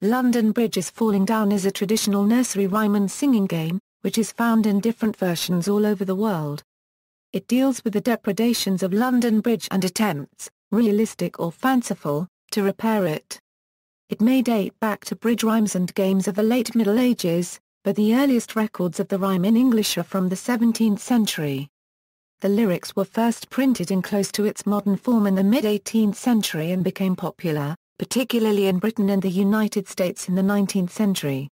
London Bridge is Falling Down is a traditional nursery rhyme and singing game, which is found in different versions all over the world. It deals with the depredations of London Bridge and attempts, realistic or fanciful, to repair it. It may date back to bridge rhymes and games of the late Middle Ages, but the earliest records of the rhyme in English are from the 17th century. The lyrics were first printed in close to its modern form in the mid-18th century and became popular, particularly in Britain and the United States in the 19th century.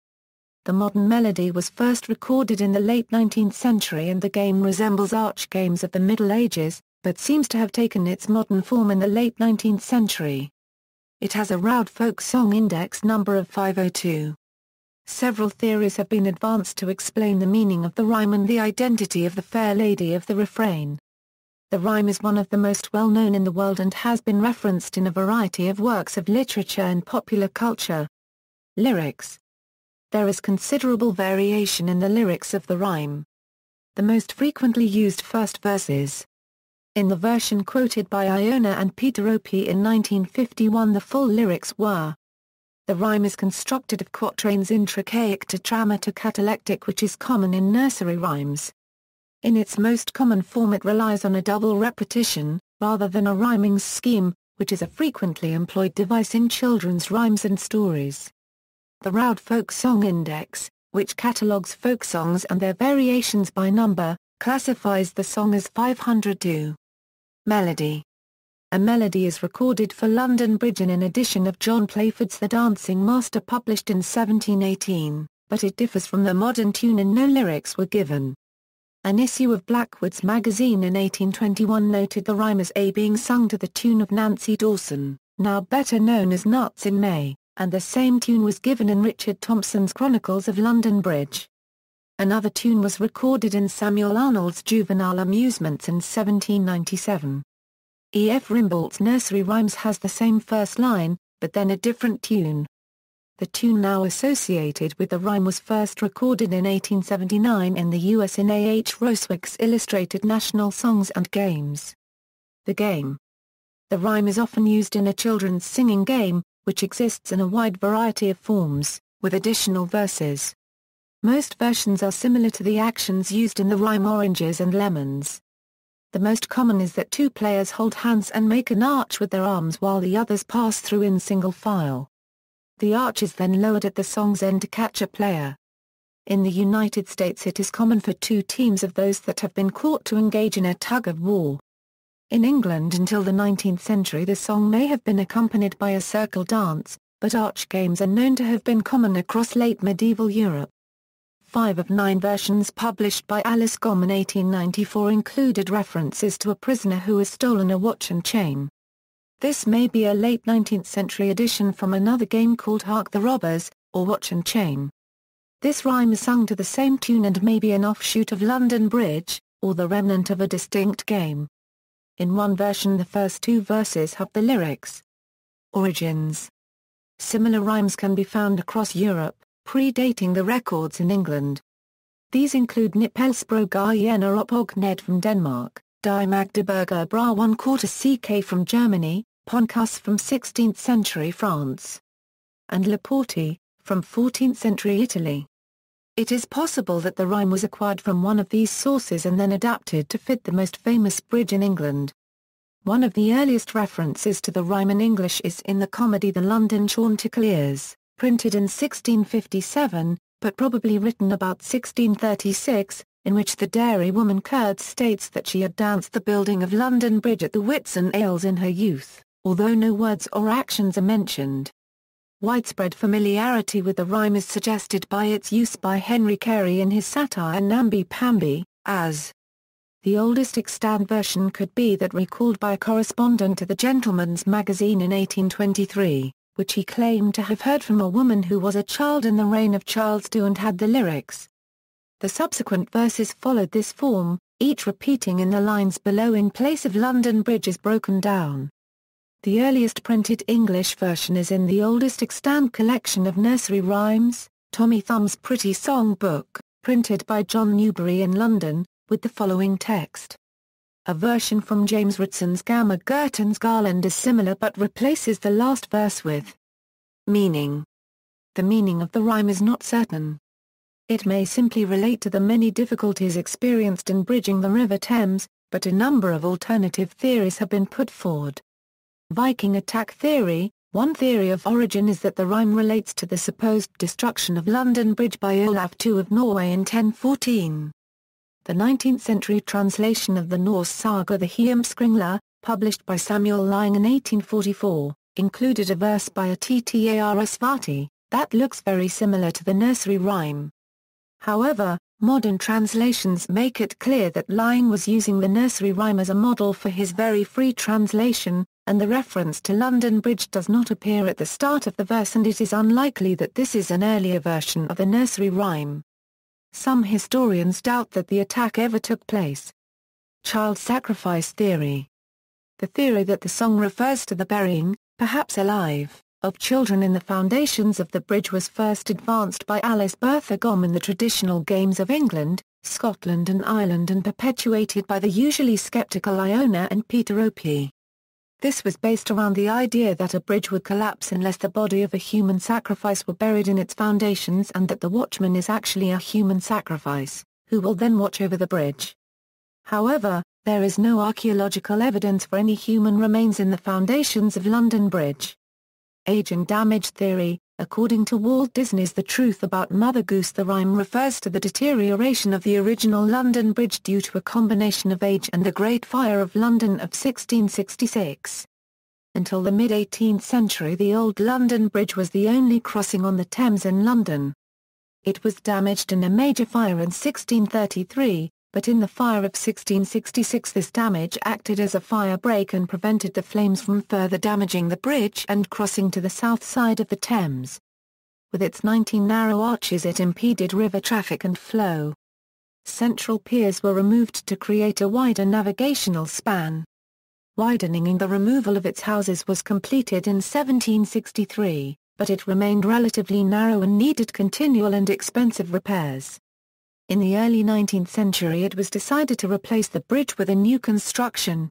The modern melody was first recorded in the late 19th century and the game resembles arch games of the Middle Ages, but seems to have taken its modern form in the late 19th century. It has a Roud Folk Song Index number of 502. Several theories have been advanced to explain the meaning of the rhyme and the identity of the fair lady of the refrain. The rhyme is one of the most well-known in the world and has been referenced in a variety of works of literature and popular culture. Lyrics. There is considerable variation in the lyrics of the rhyme. The most frequently used first verses. In the version quoted by Iona and Peter Opie in 1951, the full lyrics were: the rhyme is constructed of quatrains intricaic tetrameter-catalectic, which is common in nursery rhymes. In its most common form it relies on a double repetition, rather than a rhyming scheme, which is a frequently employed device in children's rhymes and stories. The Roud Folk Song Index, which catalogues folk songs and their variations by number, classifies the song as 502. Melody. A melody is recorded for London Bridge in an edition of John Playford's The Dancing Master published in 1718, but it differs from the modern tune and no lyrics were given. An issue of Blackwood's magazine in 1821 noted the rhyme as being sung to the tune of Nancy Dawson, now better known as Nuts in May, and the same tune was given in Richard Thompson's Chronicles of London Bridge. Another tune was recorded in Samuel Arnold's Juvenile Amusements in 1797. E. F. Rimbaud's Nursery Rhymes has the same first line, but then a different tune. The tune now associated with the rhyme was first recorded in 1879 in the U.S. in A. H. Roswick's Illustrated National Songs and Games. The game. The rhyme is often used in a children's singing game, which exists in a wide variety of forms, with additional verses. Most versions are similar to the actions used in the rhyme Oranges and Lemons. The most common is that two players hold hands and make an arch with their arms while the others pass through in single file. The arch is then lowered at the song's end to catch a player. In the United States it is common for two teams of those that have been caught to engage in a tug-of-war. In England until the 19th century the song may have been accompanied by a circle dance, but arch games are known to have been common across late medieval Europe. 5 of 9 versions published by Alice Gomme in 1894 included references to a prisoner who has stolen a watch and chain. This may be a late 19th century addition from another game called Hark the Robbers, or Watch and Chain. This rhyme is sung to the same tune and may be an offshoot of London Bridge, or the remnant of a distinct game. In one version the first 2 verses have the lyrics. Origins. Similar rhymes can be found across Europe, predating the records in England. These include Nip Elsbro Iena op Ogned from Denmark, Die Magdeburger Bra 1/4 CK from Germany, Poncasse from 16th century France, and Le Porti, from 14th century Italy. It is possible that the rhyme was acquired from one of these sources and then adapted to fit the most famous bridge in England. One of the earliest references to the rhyme in English is in the comedy The London Chanticleers, printed in 1657, but probably written about 1636, in which the dairywoman Curd states that she had danced the building of London Bridge at the Whitsun Ales in her youth, although no words or actions are mentioned. Widespread familiarity with the rhyme is suggested by its use by Henry Carey in his satire Namby Pamby, as the oldest extant version could be that recalled by a correspondent to the Gentleman's Magazine in 1823, which he claimed to have heard from a woman who was a child in the reign of Charles II and had the lyrics. The subsequent verses followed this form, each repeating in the lines below in place of London Bridge is broken down. The earliest printed English version is in the oldest extant collection of nursery rhymes, Tommy Thumb's Pretty Song Book, printed by John Newbery in London, with the following text. A version from James Ritson's Gamma Gurton's Garland is similar but replaces the last verse with meaning. the meaning of the rhyme is not certain. It may simply relate to the many difficulties experienced in bridging the River Thames, but a number of alternative theories have been put forward. Viking attack theory. One theory of origin is that the rhyme relates to the supposed destruction of London Bridge by Olav II of Norway in 1014. The 19th-century translation of the Norse saga The Heimskringla, published by Samuel Lying in 1844, included a verse by Attr Svati, that looks very similar to the nursery rhyme. However, modern translations make it clear that Lying was using the nursery rhyme as a model for his very free translation, and the reference to London Bridge does not appear at the start of the verse, and it is unlikely that this is an earlier version of the nursery rhyme. Some historians doubt that the attack ever took place. Child sacrifice theory. The theory that the song refers to the burying, perhaps alive, of children in the foundations of the bridge was first advanced by Alice Bertha Gomme in the traditional games of England, Scotland and Ireland, and perpetuated by the usually skeptical Iona and Peter Opie. This was based around the idea that a bridge would collapse unless the body of a human sacrifice were buried in its foundations, and that the watchman is actually a human sacrifice, who will then watch over the bridge. However, there is no archaeological evidence for any human remains in the foundations of London Bridge. Age and damage theory. According to Walt Disney's The Truth About Mother Goose, the rhyme refers to the deterioration of the original London Bridge due to a combination of age and the Great Fire of London of 1666. Until the mid-18th century, the Old London Bridge was the only crossing on the Thames in London. It was damaged in a major fire in 1633, but in the fire of 1666 this damage acted as a fire break and prevented the flames from further damaging the bridge and crossing to the south side of the Thames. With its 19 narrow arches it impeded river traffic and flow. Central piers were removed to create a wider navigational span. Widening and the removal of its houses was completed in 1763, but it remained relatively narrow and needed continual and expensive repairs. In the early 19th century it was decided to replace the bridge with a new construction.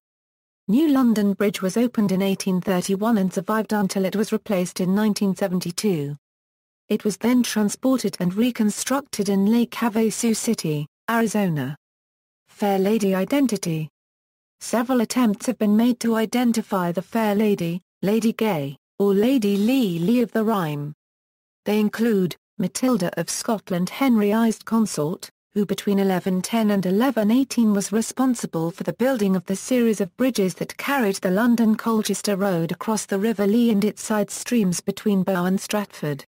New London Bridge was opened in 1831 and survived until it was replaced in 1972. It was then transported and reconstructed in Lake Havasu City, Arizona. Fair Lady identity. Several attempts have been made to identify the Fair Lady, Lady Gay, or Lady Lee of the rhyme. They include Matilda of Scotland, Henry I's consort, who between 1110 and 1118 was responsible for the building of the series of bridges that carried the London-Colchester Road across the River Lee and its side streams between Bow and Stratford.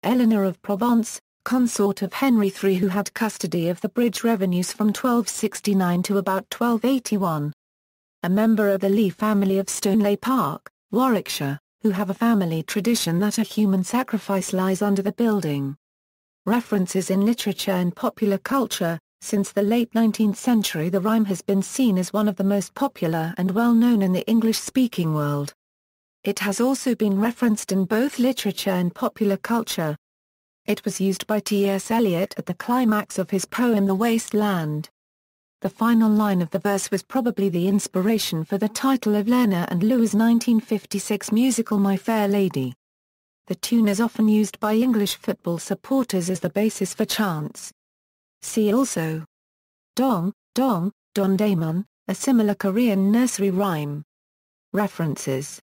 Eleanor of Provence, consort of Henry III, who had custody of the bridge revenues from 1269 to about 1281. A member of the Lee family of Stoneleigh Park, Warwickshire, who have a family tradition that a human sacrifice lies under the building. References in literature and popular culture. Since the late 19th century the rhyme has been seen as one of the most popular and well-known in the English-speaking world. It has also been referenced in both literature and popular culture. It was used by T.S. Eliot at the climax of his poem The Waste Land. The final line of the verse was probably the inspiration for the title of Lerner and Loewe's 1956 musical My Fair Lady. The tune is often used by English football supporters as the basis for chants. See also Dong, Dong, Don Daemon, a similar Korean nursery rhyme. References